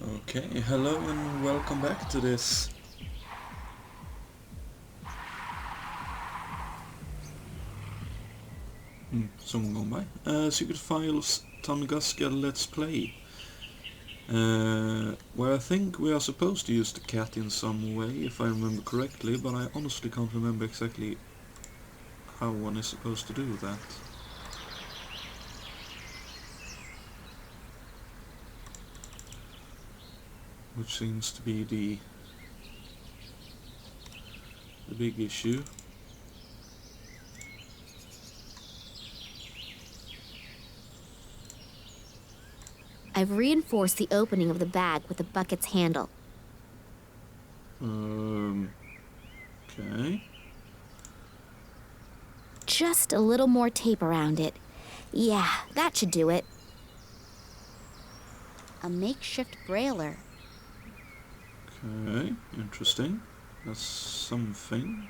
Okay, hello and welcome back to this som gång by Secret Files Tunguska Let's Play, where I think we are supposed to use the cat in some way, if I remember correctly, but I honestly can't remember exactly how one is supposed to do that. Which seems to be the big issue. I've reinforced the opening of the bag with the bucket's handle. Okay. Just a little more tape around it. Yeah, that should do it. A makeshift brailer. Okay, interesting. That's something.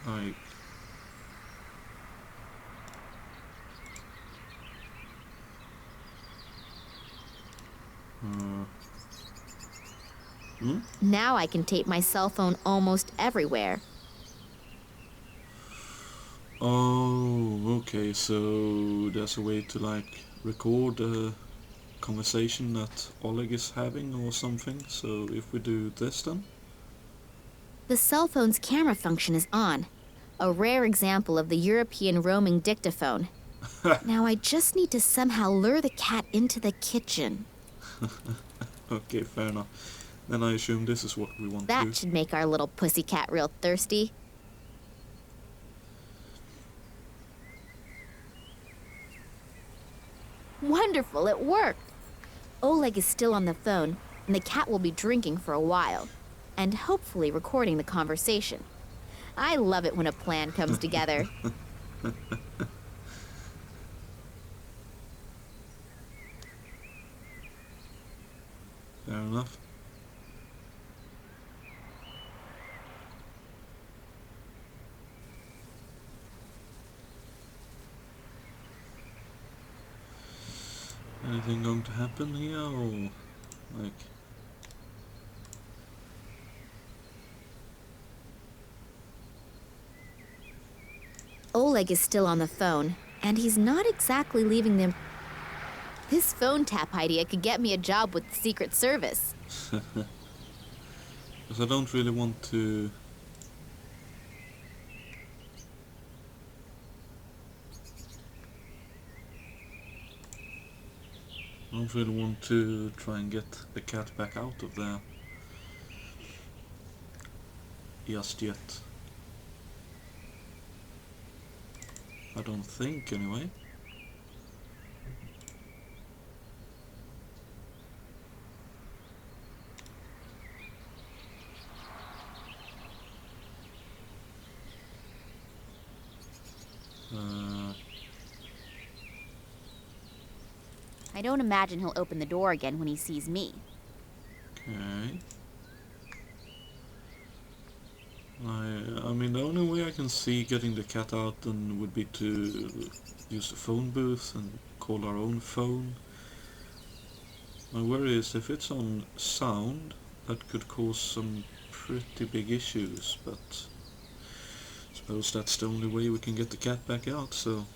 Like... Now I can tape my cell phone almost everywhere. Oh, okay, so there's a way to like record a conversation that Oleg is having or something, so if we do this then? The cell phone's camera function is on. A rare example of the European roaming dictaphone. Now I just need to somehow lure the cat into the kitchen. Okay, fair enough. Then I assume this is what we want to do. That should make our little pussycat real thirsty. Wonderful, it worked! Oleg is still on the phone, and the cat will be drinking for a while, and hopefully recording the conversation. I love it when a plan comes together. Fair enough. Anything going to happen here, or like... Oleg is still on the phone, and he's not exactly leaving them. This phone tap idea could get me a job with the Secret Service. Because I don't really want to... I don't really want to try and get the cat back out of there just yet. I don't think, anyway. I don't imagine he'll open the door again when he sees me. Okay. I mean, the only way I can see getting the cat out then would be to use the phone booth and call our own phone. My worry is if it's on sound, that could cause some pretty big issues, but I suppose that's the only way we can get the cat back out, so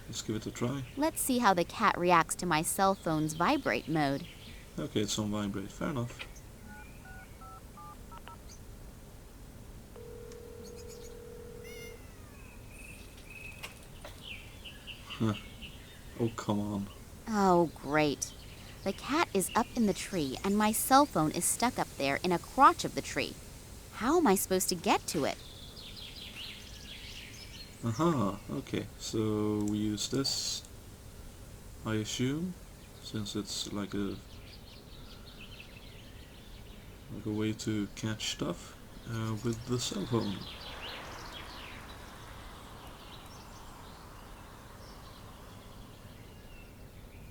let's give it a try. Let's see how the cat reacts to my cell phone's vibrate mode. Okay, it's on vibrate, fair enough. Huh. Oh, come on. Oh, great. The cat is up in the tree, and my cell phone is stuck up there in a crotch of the tree. How am I supposed to get to it? Aha, okay, so we use this, I assume, since it's like a way to catch stuff with the cell phone.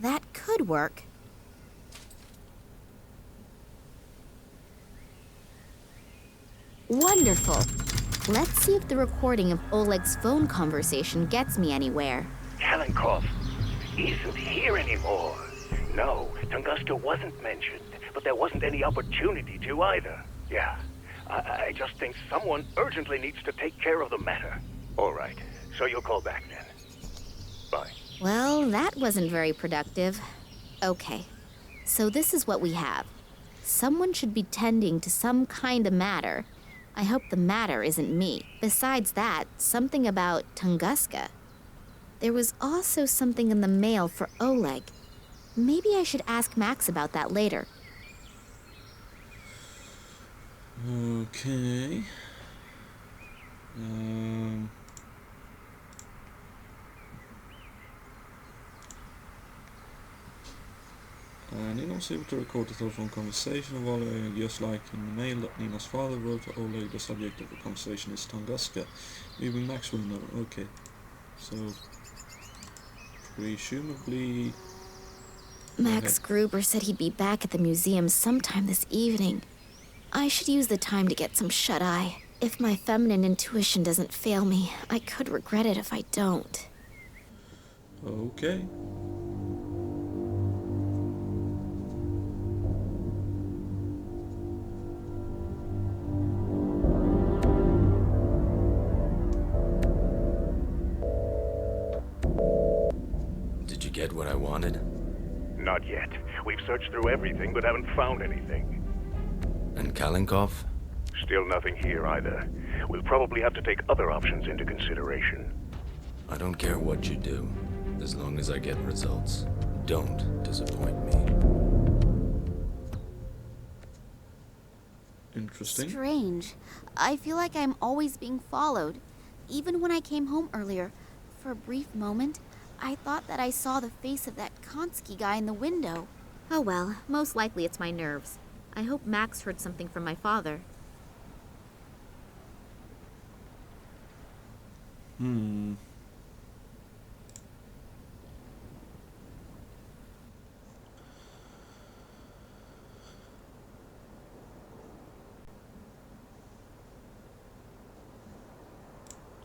That could work. Wonderful. Let's see if the recording of Oleg's phone conversation gets me anywhere. Kalenkov isn't here anymore. No, Tunguska wasn't mentioned, but there wasn't any opportunity to either. Yeah, I just think someone urgently needs to take care of the matter. All right, so you'll call back then. Bye. Well, that wasn't very productive. Okay, so this is what we have. Someone should be tending to some kind of matter. I hope the matter isn't me. Besides that, something about Tunguska. There was also something in the mail for Oleg. Maybe I should ask Max about that later. Okay. Nina was able to record the telephone conversation of Oleg, just like in the mail that Nina's father wrote to Oleg. The subject of the conversation is Tunguska. Maybe Max will know. Okay. So, presumably... Max Gruber said he'd be back at the museum sometime this evening. I should use the time to get some shut-eye. If my feminine intuition doesn't fail me, I could regret it if I don't. Okay. Did you get what I wanted? Not yet. We've searched through everything but haven't found anything. And Kalenkov? Still nothing here either. We'll probably have to take other options into consideration. I don't care what you do, as long as I get results. Don't disappoint me. Interesting. Strange. I feel like I'm always being followed. Even when I came home earlier, for a brief moment, I thought that I saw the face of that Konsky guy in the window. Oh well, most likely it's my nerves. I hope Max heard something from my father.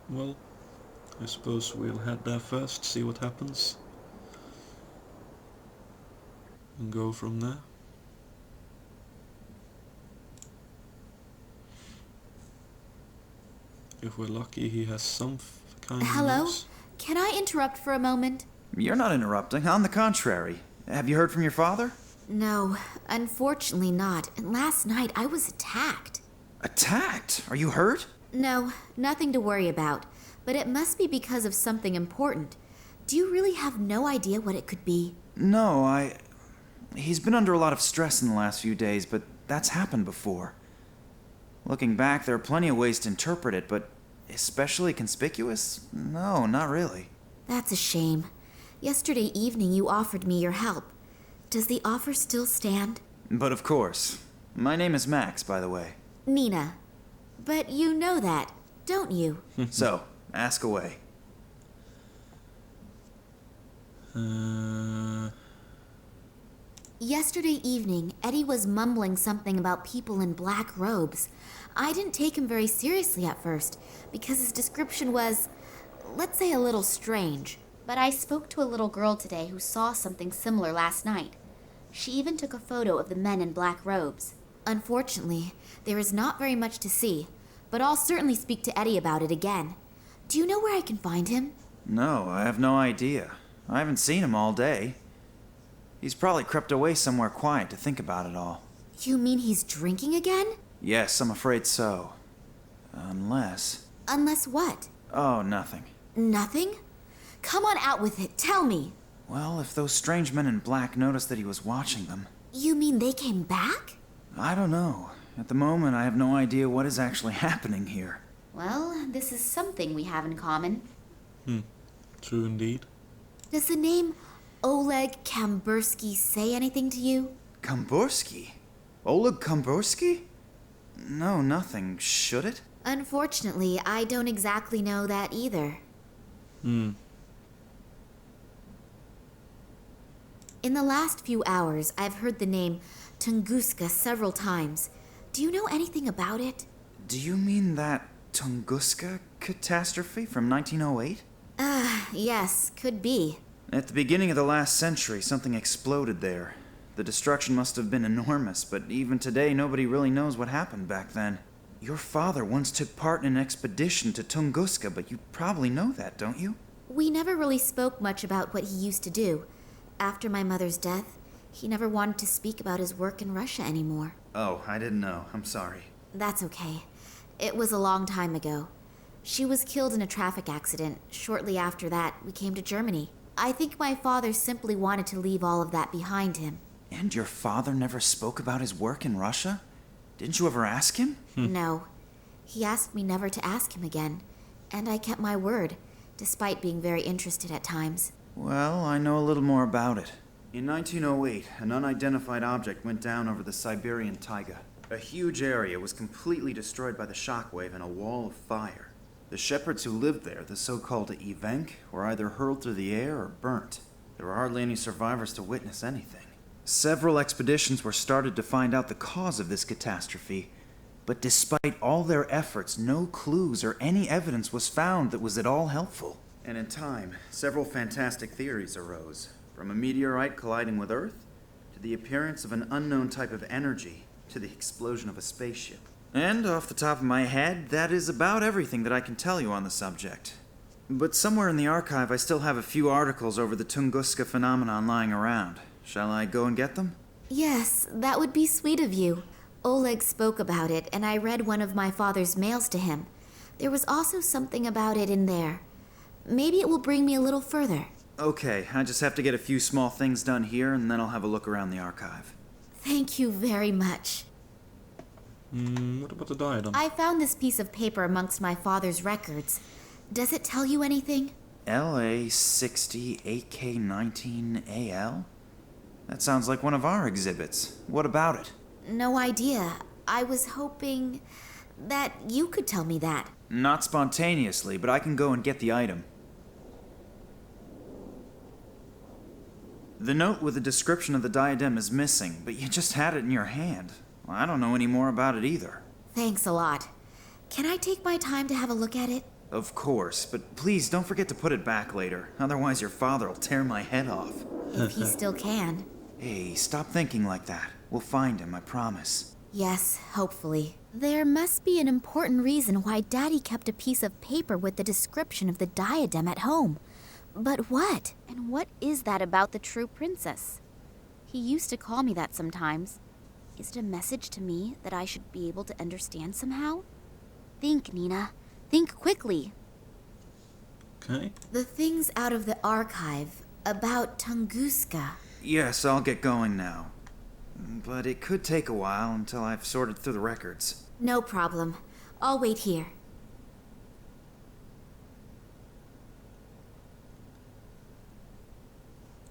Well, I suppose we'll head there first, see what happens. And go from there. If we're lucky, he has some kind of Hello? news. Can I interrupt for a moment? You're not interrupting. On the contrary. Have you heard from your father? No, unfortunately not. And last night I was attacked. Attacked? Are you hurt? No, nothing to worry about. But it must be because of something important. Do you really have no idea what it could be? No, He's been under a lot of stress in the last few days, but that's happened before. Looking back, there are plenty of ways to interpret it, but especially conspicuous? No, not really. That's a shame. Yesterday evening you offered me your help. Does the offer still stand? But of course. My name is Max, by the way. Nina. But you know that, don't you? So, ask away. Yesterday evening, Eddie was mumbling something about people in black robes. I didn't take him very seriously at first, because his description was, let's say, a little strange. But I spoke to a little girl today who saw something similar last night. She even took a photo of the men in black robes. Unfortunately, there is not very much to see, but I'll certainly speak to Eddie about it again. Do you know where I can find him? No, I have no idea. I haven't seen him all day. He's probably crept away somewhere quiet to think about it all. You mean he's drinking again? Yes, I'm afraid so. Unless... Unless what? Oh, nothing. Nothing? Come on out with it, tell me. Well, if those strange men in black noticed that he was watching them... You mean they came back? I don't know. At the moment, I have no idea what is actually happening here. Well, this is something we have in common. True indeed. Does the name Oleg Kambursky say anything to you? Kambursky? Oleg Kambursky? No, nothing. Should it? Unfortunately, I don't exactly know that either. Hmm. In the last few hours, I've heard the name Tunguska several times. Do you know anything about it? Do you mean that Tunguska catastrophe from 1908? Yes, could be. At the beginning of the last century, something exploded there. The destruction must have been enormous, but even today, nobody really knows what happened back then. Your father once took part in an expedition to Tunguska, but you probably know that, don't you? We never really spoke much about what he used to do. After my mother's death, he never wanted to speak about his work in Russia anymore. Oh, I didn't know. I'm sorry. That's okay. It was a long time ago. She was killed in a traffic accident. Shortly after that, we came to Germany. I think my father simply wanted to leave all of that behind him. And your father never spoke about his work in Russia? Didn't you ever ask him? No. He asked me never to ask him again, and I kept my word, despite being very interested at times. Well, I know a little more about it. In 1908, an unidentified object went down over the Siberian taiga. A huge area was completely destroyed by the shockwave and a wall of fire. The shepherds who lived there, the so-called Evenk, were either hurled through the air or burnt. There were hardly any survivors to witness anything. Several expeditions were started to find out the cause of this catastrophe, but despite all their efforts, no clues or any evidence was found that was at all helpful. And in time, several fantastic theories arose, from a meteorite colliding with Earth, to the appearance of an unknown type of energy, to the explosion of a spaceship. And off the top of my head, that is about everything that I can tell you on the subject. But somewhere in the archive, I still have a few articles over the Tunguska phenomenon lying around. Shall I go and get them? Yes, that would be sweet of you. Oleg spoke about it, and I read one of my father's mails to him. There was also something about it in there. Maybe it will bring me a little further. Okay, I just have to get a few small things done here, and then I'll have a look around the archive. Thank you very much. What about the diadem? I found this piece of paper amongst my father's records. Does it tell you anything? LA 60 AK19 AL? That sounds like one of our exhibits. What about it? No idea. I was hoping that you could tell me that. Not spontaneously, but I can go and get the item. The note with the description of the diadem is missing, but you just had it in your hand. I don't know any more about it either. Thanks a lot. Can I take my time to have a look at it? Of course, but please don't forget to put it back later. Otherwise your father will tear my head off. If he still can. Hey, stop thinking like that. We'll find him, I promise. Yes, hopefully. There must be an important reason why Daddy kept a piece of paper with the description of the diadem at home. But what? And what is that about the true princess? He used to call me that sometimes. Is it a message to me that I should be able to understand somehow? Think, Nina. Think quickly. Okay. The things out of the archive about Tunguska. Yes, I'll get going now. But it could take a while until I've sorted through the records. No problem. I'll wait here.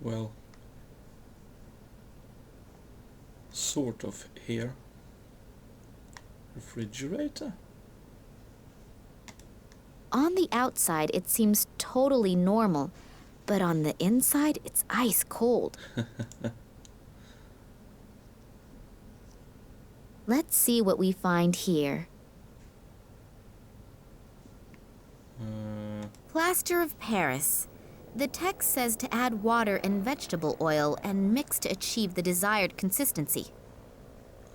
Well, sort of here. Refrigerator? On the outside, it seems totally normal, but on the inside, it's ice cold. Let's see what we find here. Plaster of Paris. The text says to add water and vegetable oil and mix to achieve the desired consistency.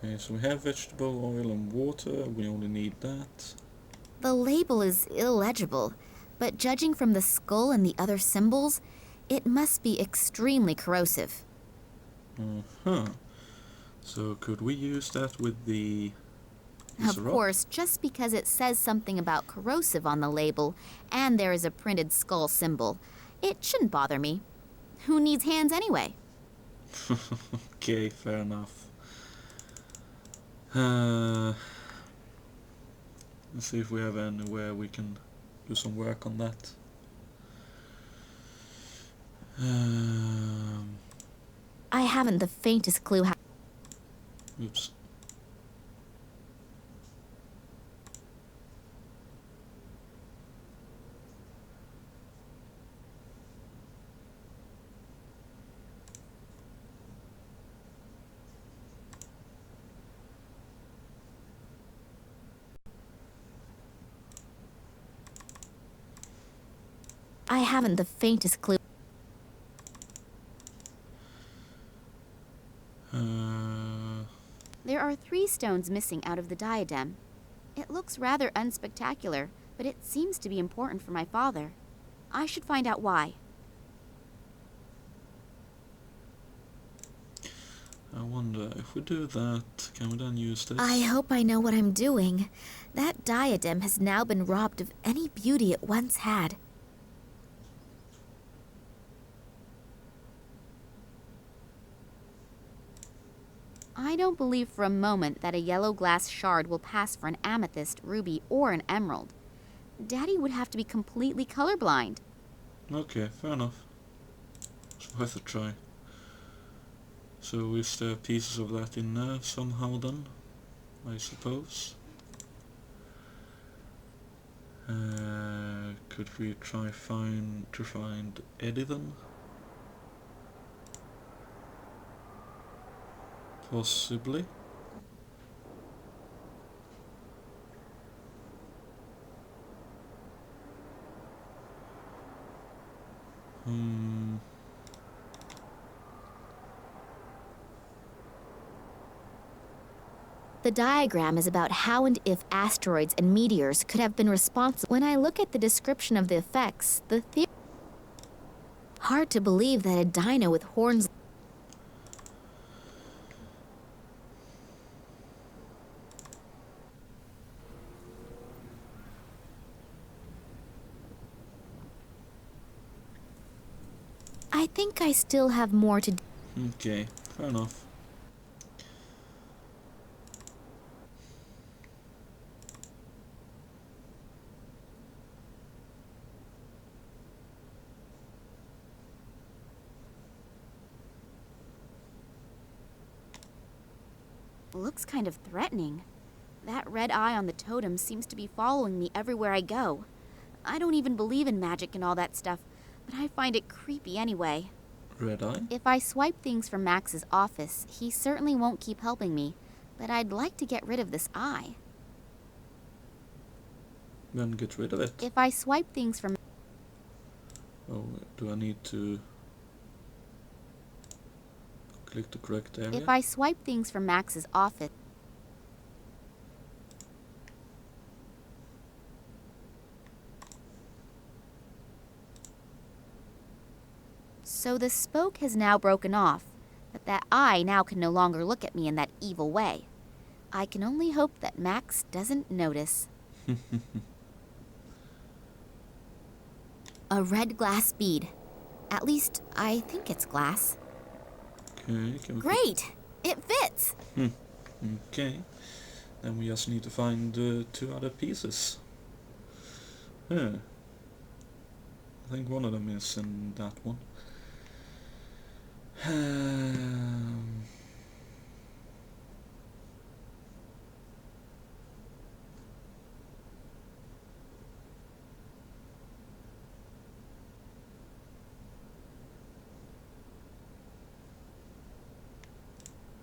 Okay, so we have vegetable oil and water. We only need that. The label is illegible, but judging from the skull and the other symbols, it must be extremely corrosive. Uh-huh. So could we use that with the... Of course, just because it says something about corrosive on the label and there is a printed skull symbol, it shouldn't bother me. Who needs hands anyway? Okay, fair enough. Let's see if we have anywhere we can do some work on that. I haven't the faintest clue how... Oops. I haven't the faintest clue. There are 3 stones missing out of the diadem. It looks rather unspectacular, but it seems to be important for my father. I should find out why. I wonder, if we do that, can we then use this? I hope I know what I'm doing. That diadem has now been robbed of any beauty it once had. I don't believe for a moment that a yellow glass shard will pass for an amethyst, ruby, or an emerald. Daddy would have to be completely colorblind. Okay, fair enough. It's worth a try. So is there pieces of that in there somehow then? I suppose. Could we try to find Eddie then? Possibly. The diagram is about how and if asteroids and meteors could have been responsible. When I look at the description of the effects, the theory... Hard to believe that a dino with horns... I think I still have more to do. Okay, fair enough. Looks kind of threatening. That red eye on the totem seems to be following me everywhere I go. I don't even believe in magic and all that stuff, but I find it creepy anyway. Red eye? If I swipe things from Max's office, he certainly won't keep helping me, but I'd like to get rid of this eye. Then get rid of it. If I swipe things from... Oh, do I need to click the correct area? If I swipe things from Max's office... So the spoke has now broken off, but that eye now can no longer look at me in that evil way. I can only hope that Max doesn't notice. A red glass bead. At least, I think it's glass. Okay, can we... Great! It fits! Okay. Then we just need to find 2 other pieces. Huh. I think one of them is in that one.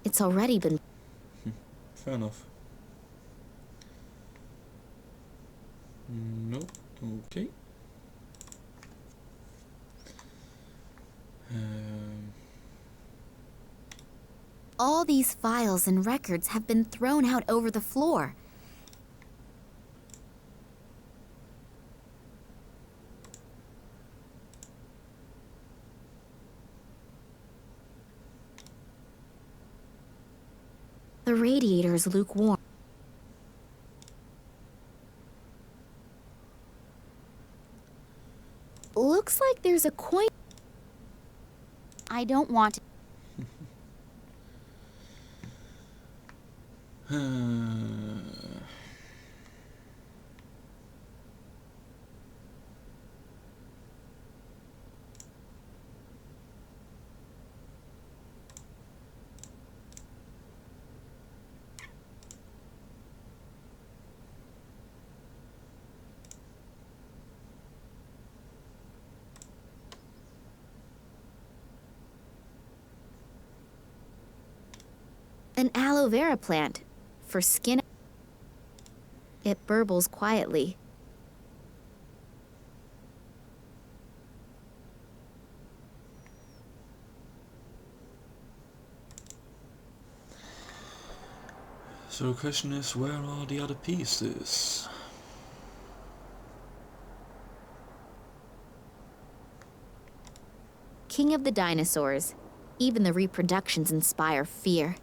It's already been... Fair enough. Nope. Okay. All these files and records have been thrown out over the floor. The radiator is lukewarm. Looks like there's a coin... I don't want... An aloe vera plant for skin. It burbles quietly. So the question is, where are the other pieces? King of the dinosaurs. Even the reproductions inspire fear.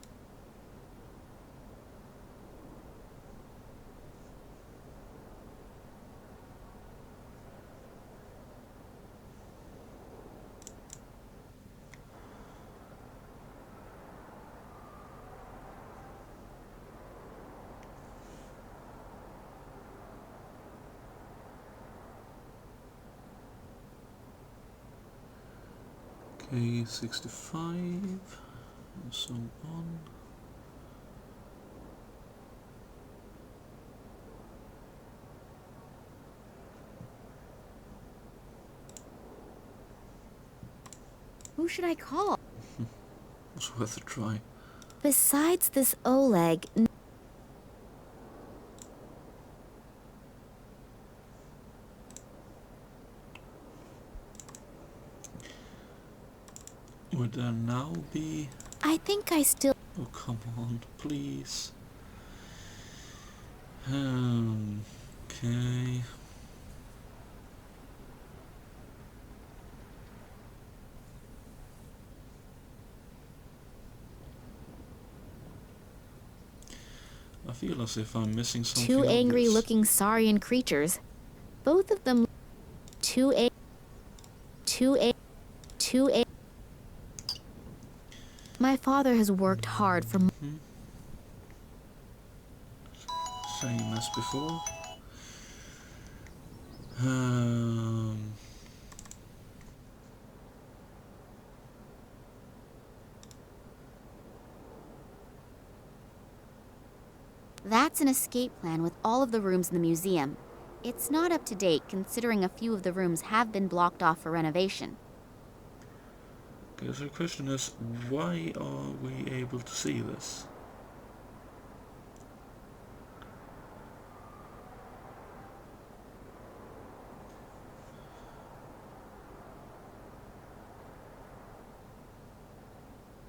Okay, 65 and so on. Who should I call? It's worth a try. Besides this Oleg, Would there now be... I think I still... Oh, come on, please. Okay. I feel as if I'm missing something Two obvious. angry-looking saurian creatures. Both of them... Two a... My father has worked hard for... Same as before. That's an escape plan with all of the rooms in the museum. It's not up to date, considering a few of the rooms have been blocked off for renovation. Okay, so the question is, why are we able to see this?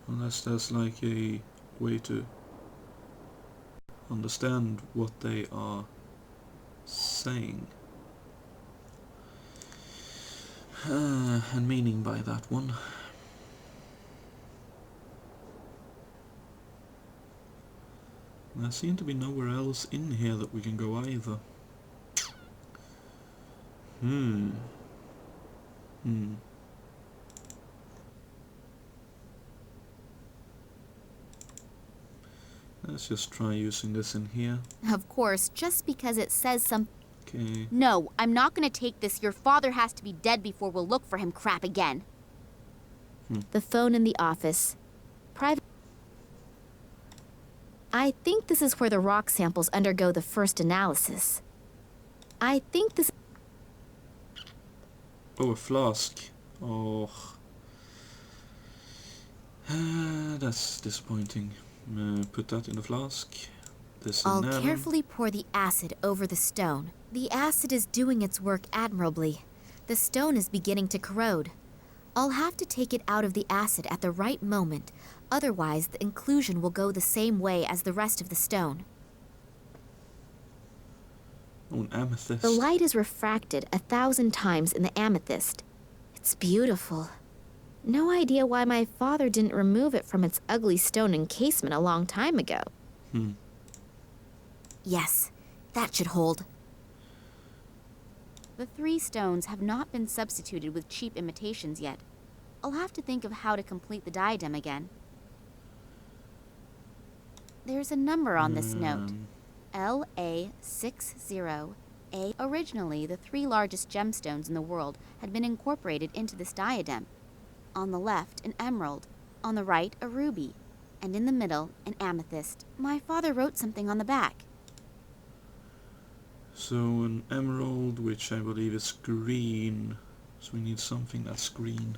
Unless there's like a way to understand what they are saying. And meaning by that one. There seem to be nowhere else in here that we can go either. Let's just try using this in here. Of course, just because it says some... Okay. No, I'm not gonna take this. Your father has to be dead before we'll look for him crap again. The phone in the office. Private... I think this is where the rock samples undergo the first analysis. I think this... Oh, a flask. Oh. That's disappointing. Put that in the flask. This in I'll there. carefully pour the acid over the stone. The acid is doing its work admirably. The stone is beginning to corrode. I'll have to take it out of the acid at the right moment, otherwise the inclusion will go the same way as the rest of the stone. Oh, an amethyst. The light is refracted 1,000 times in the amethyst. It's beautiful. No idea why my father didn't remove it from its ugly stone encasement a long time ago. Yes, that should hold. The 3 stones have not been substituted with cheap imitations yet. I'll have to think of how to complete the diadem again. There's a number on this note. LA60A. Originally, the 3 largest gemstones in the world had been incorporated into this diadem. On the left, an emerald. On the right, a ruby. And in the middle, an amethyst. My father wrote something on the back. So an emerald, which I believe is green. So we need something that's green.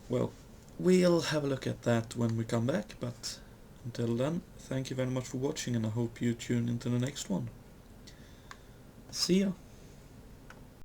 Well, we'll have a look at that when we come back, but until then, thank you very much for watching, and I hope you tune into the next one. See ya!